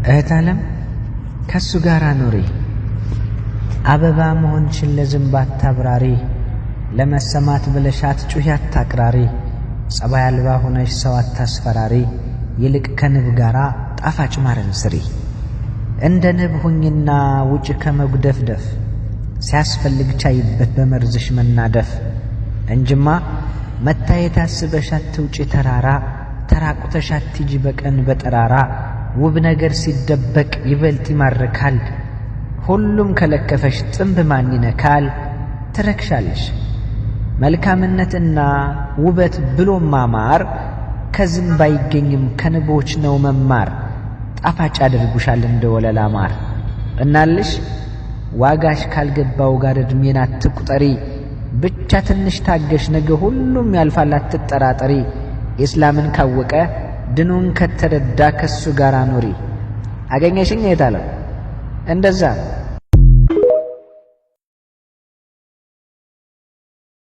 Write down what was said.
እህት ዓለም ከሱ ጋር ኑሪ አበባ መሆንሽን ለዝንብ አታብራሪ ለመሰማት ብለሽ አትጩኺ አታቅራሪ ጸባይ አልባ ሆነሽ ሰው አታስፈራሪ ይልቅ ከንብ ጋራ ጣፋጭ ማርን ስሪ እንደ ንብ ሁኝና ውጭ ከመጉደፍደፍ ሲያስፈልግ ቻይበት በመርዝሽ መናደፍ እንጅማ መታየት አስበሽ አትውጪ ተራራ ተራቁተሽ አትጂ በቀን በጠራራ ውብ ነገር ሲደበቅ ይበልጥ ይማርካል ሁሉም ከለከፈሽ ጥንብ ማን ይነካል ትረክሻለሽ መልካምነትና ውበት ብሎ ማማር ከዝንብ አይገኝም ከንቦች ነው መማር ጣፋጭ አድርጉሻል እንደ ወለላ ማር እናልሽ ዋጋሽ ካልገባው ጋር እድሜን አትቁጠሪ ብቻ ትንሽ ታገሽ ነገ ሁሉም ያልፋል አትጠራጠሪ ኢስላምን ካወቀ ድኑን ከተረዳ ከሱ ጋር ኑሪ አገኘሽኝ እህት ዓለም እንደዛ